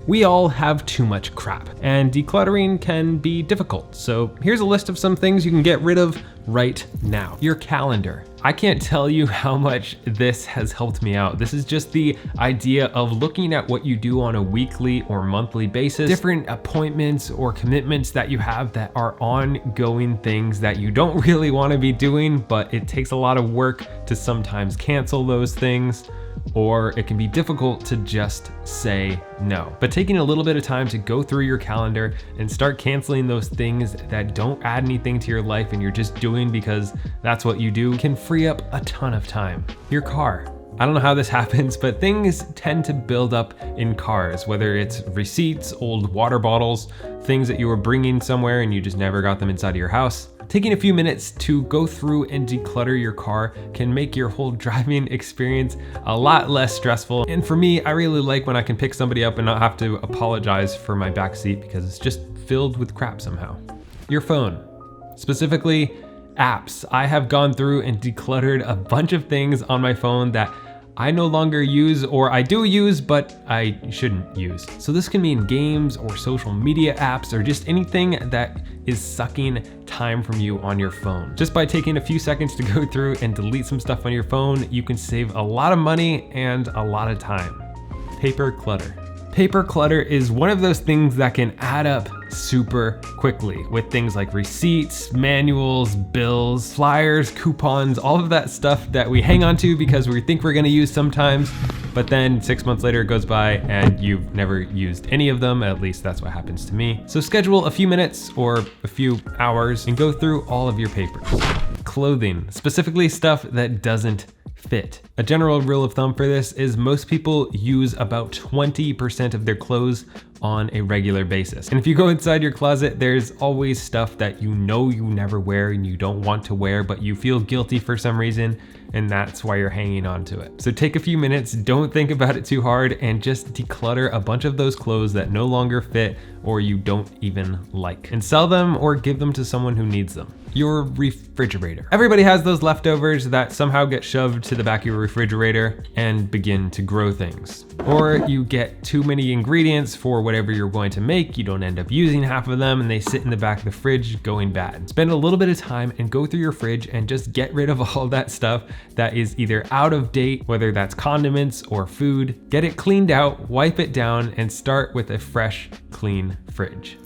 We all have too much crap, and decluttering can be difficult. So here's a list of some things you can get rid of right now. Your calendar. I can't tell you how much this has helped me out. This is just the idea of looking at what you do on a weekly or monthly basis, different appointments or commitments that you have that are ongoing things that you don't really want to be doing, but it takes a lot of work to sometimes cancel those things, or it can be difficult to just say no. But taking a little bit of time to go through your calendar and start canceling those things that don't add anything to your life and you're just doing because that's what you do can free up a ton of time. Your car. I don't know how this happens, but things tend to build up in cars, whether it's receipts, old water bottles, things that you were bringing somewhere and you just never got them inside of your house. Taking a few minutes to go through and declutter your car can make your whole driving experience a lot less stressful. And for me, I really like when I can pick somebody up and not have to apologize for my back seat because it's just filled with crap somehow. Your phone, specifically apps. I have gone through and decluttered a bunch of things on my phone that I no longer use, or I do use, but I shouldn't use. So this can mean games or social media apps or just anything that is sucking time from you on your phone. Just by taking a few seconds to go through and delete some stuff on your phone, you can save a lot of money and a lot of time. Paper clutter. Paper clutter is one of those things that can add up super quickly with things like receipts, manuals, bills, flyers, coupons, all of that stuff that we hang on to because we think we're gonna use sometimes, but then 6 months later it goes by and you've never used any of them. At least that's what happens to me. So schedule a few minutes or a few hours and go through all of your papers. Clothing, specifically stuff that doesn't fit. A general rule of thumb for this is most people use about 20% of their clothes on a regular basis. And if you go inside your closet, there's always stuff that you know you never wear and you don't want to wear, but you feel guilty for some reason, and that's why you're hanging on to it. So take a few minutes, don't think about it too hard, and just declutter a bunch of those clothes that no longer fit or you don't even like, and sell them or give them to someone who needs them. Your refrigerator. Everybody has those leftovers that somehow get shoved to the back of your refrigerator and begin to grow things. Or you get too many ingredients for whatever you're going to make, you don't end up using half of them and they sit in the back of the fridge going bad. Spend a little bit of time and go through your fridge and just get rid of all that stuff that is either out of date, whether that's condiments or food. Get it cleaned out, wipe it down, and start with a fresh, clean fridge.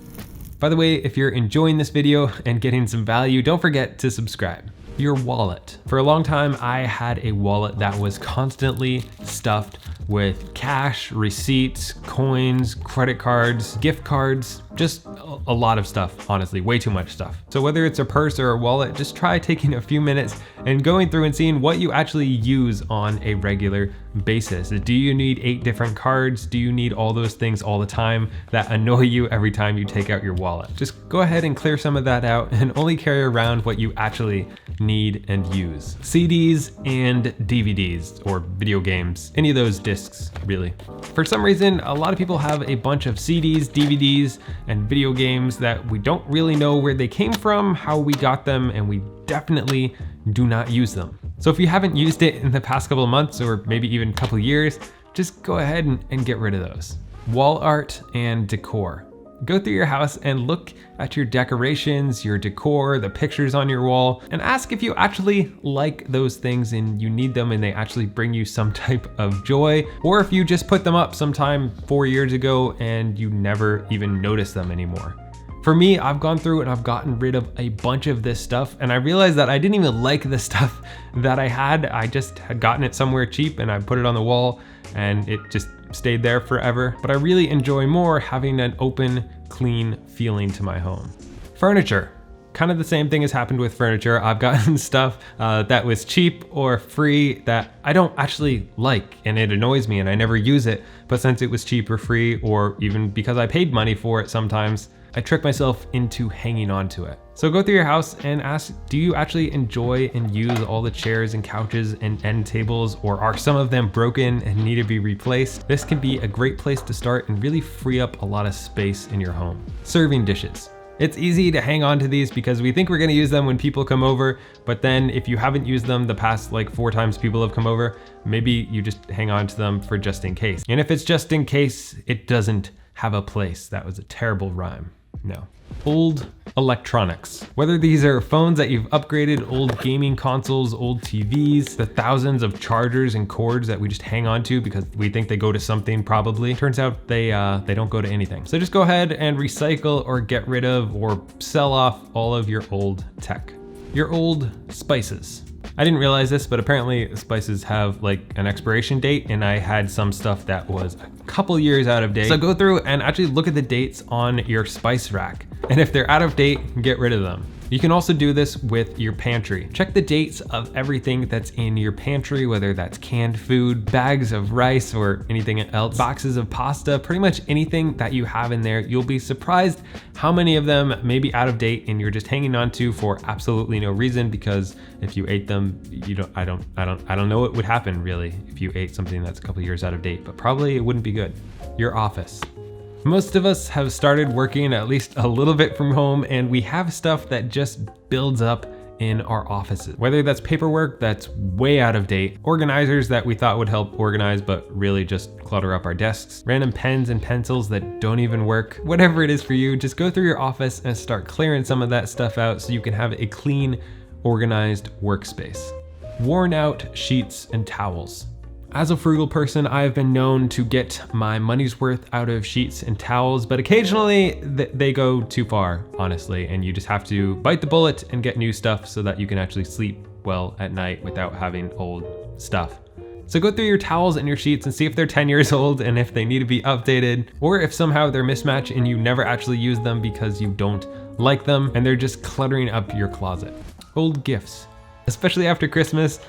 By the way, if you're enjoying this video and getting some value, don't forget to subscribe. Your wallet. For a long time, I had a wallet that was constantly stuffed with cash, receipts, coins, credit cards, gift cards, just a lot of stuff, honestly, way too much stuff. So whether it's a purse or a wallet, just try taking a few minutes and going through and seeing what you actually use on a regular basis. Do you need 8 different cards? Do you need all those things all the time that annoy you every time you take out your wallet? Just go ahead and clear some of that out and only carry around what you actually need and use. CDs and DVDs or video games, any of those discs really. For some reason, a lot of people have a bunch of CDs, DVDs, and video games that we don't really know where they came from, how we got them, and we definitely do not use them. So if you haven't used it in the past couple of months or maybe even a couple of years, just go ahead and get rid of those. Wall art and decor. Go through your house and look at your decorations, your decor, the pictures on your wall, and ask if you actually like those things and you need them and they actually bring you some type of joy, or if you just put them up sometime 4 years ago and you never even notice them anymore. For me, I've gone through and I've gotten rid of a bunch of this stuff, and I realized that I didn't even like the stuff that I had. I just had gotten it somewhere cheap and I put it on the wall and it just stayed there forever. But I really enjoy more having an open, clean feeling to my home. Furniture. Kind of the same thing has happened with furniture. I've gotten stuff that was cheap or free that I don't actually like, and it annoys me and I never use it. But since it was cheap or free, or even because I paid money for it sometimes, I trick myself into hanging on to it. So go through your house and ask, do you actually enjoy and use all the chairs and couches and end tables, or are some of them broken and need to be replaced? This can be a great place to start and really free up a lot of space in your home. Serving dishes. It's easy to hang on to these because we think we're gonna use them when people come over, but then if you haven't used them the past like 4 times people have come over, maybe you just hang on to them for just in case. And if it's just in case, it doesn't have a place. That was a terrible rhyme. No. Old electronics. Whether these are phones that you've upgraded, old gaming consoles, old TVs, the thousands of chargers and cords that we just hang on to because we think they go to something probably. Turns out they don't go to anything. So just go ahead and recycle or get rid of or sell off all of your old tech. Your old spices. I didn't realize this, but apparently spices have like an expiration date, and I had some stuff that was a couple years out of date. So go through and actually look at the dates on your spice rack. And if they're out of date, get rid of them. You can also do this with your pantry. Check the dates of everything that's in your pantry, whether that's canned food, bags of rice, or anything else, boxes of pasta, pretty much anything that you have in there. You'll be surprised how many of them may be out of date and you're just hanging on to for absolutely no reason, because if you ate them, I don't know what would happen really if you ate something that's a couple years out of date, but probably it wouldn't be good. Your office. Most of us have started working at least a little bit from home, and we have stuff that just builds up in our offices. Whether that's paperwork that's way out of date, organizers that we thought would help organize but really just clutter up our desks, random pens and pencils that don't even work, whatever it is for you, just go through your office and start clearing some of that stuff out so you can have a clean, organized workspace. Worn out sheets and towels. As a frugal person, I have been known to get my money's worth out of sheets and towels, but occasionally they go too far, honestly, and you just have to bite the bullet and get new stuff so that you can actually sleep well at night without having old stuff. So go through your towels and your sheets and see if they're 10 years old and if they need to be updated, or if somehow they're mismatched and you never actually use them because you don't like them and they're just cluttering up your closet. Old gifts. Especially after Christmas,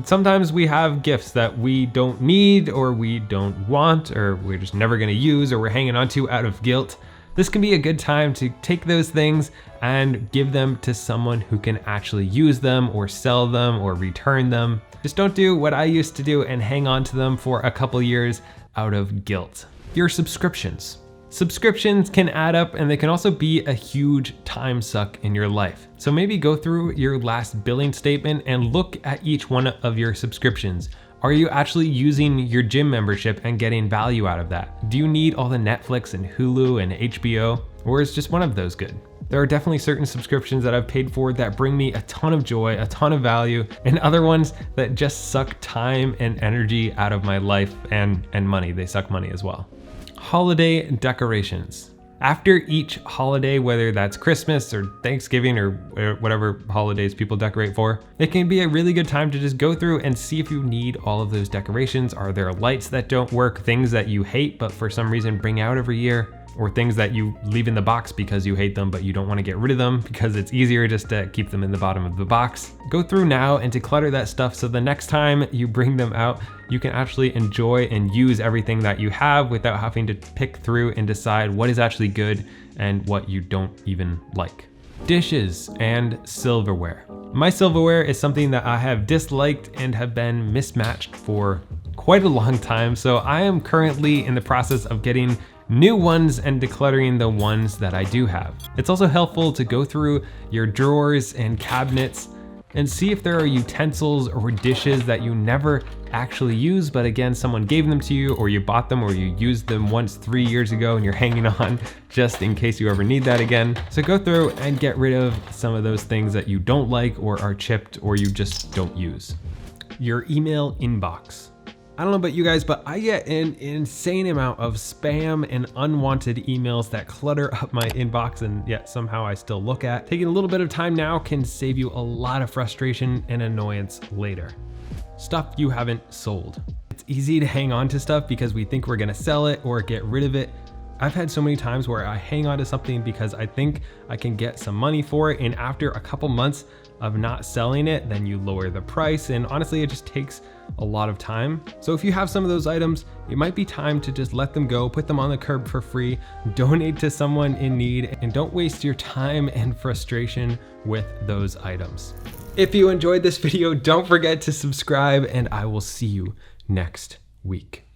sometimes we have gifts that we don't need or we don't want or we're just never gonna use or we're hanging on to out of guilt. This can be a good time to take those things and give them to someone who can actually use them or sell them or return them. Just don't do what I used to do and hang on to them for a couple years out of guilt. Your subscriptions. Subscriptions can add up, and they can also be a huge time suck in your life. So maybe go through your last billing statement and look at each one of your subscriptions. Are you actually using your gym membership and getting value out of that? Do you need all the Netflix and Hulu and HBO, or is just one of those good? There are definitely certain subscriptions that I've paid for that bring me a ton of joy, a ton of value, and other ones that just suck time and energy out of my life and money. They suck money as well. Holiday decorations. After each holiday, whether that's Christmas or Thanksgiving or whatever holidays people decorate for, it can be a really good time to just go through and see if you need all of those decorations. Are there lights that don't work, things that you hate but for some reason bring out every year, or things that you leave in the box because you hate them but you don't want to get rid of them because it's easier just to keep them in the bottom of the box. Go through now and declutter that stuff so the next time you bring them out, you can actually enjoy and use everything that you have without having to pick through and decide what is actually good and what you don't even like. Dishes and silverware. My silverware is something that I have disliked and have been mismatched for quite a long time, so I am currently in the process of getting new ones and decluttering the ones that I do have. It's also helpful to go through your drawers and cabinets and see if there are utensils or dishes that you never actually use, but again, someone gave them to you or you bought them or you used them once 3 years ago and you're hanging on just in case you ever need that again. So go through and get rid of some of those things that you don't like or are chipped or you just don't use. Your email inbox. I don't know about you guys, but I get an insane amount of spam and unwanted emails that clutter up my inbox, and yet somehow I still look at. Taking a little bit of time now can save you a lot of frustration and annoyance later. Stuff you haven't sold. It's easy to hang on to stuff because we think we're gonna sell it or get rid of it. I've had so many times where I hang on to something because I think I can get some money for it, and after a couple months of not selling it, then you lower the price, and honestly, it just takes a lot of time. So if you have some of those items, it might be time to just let them go, put them on the curb for free, donate to someone in need, and don't waste your time and frustration with those items. If you enjoyed this video, don't forget to subscribe, and I will see you next week.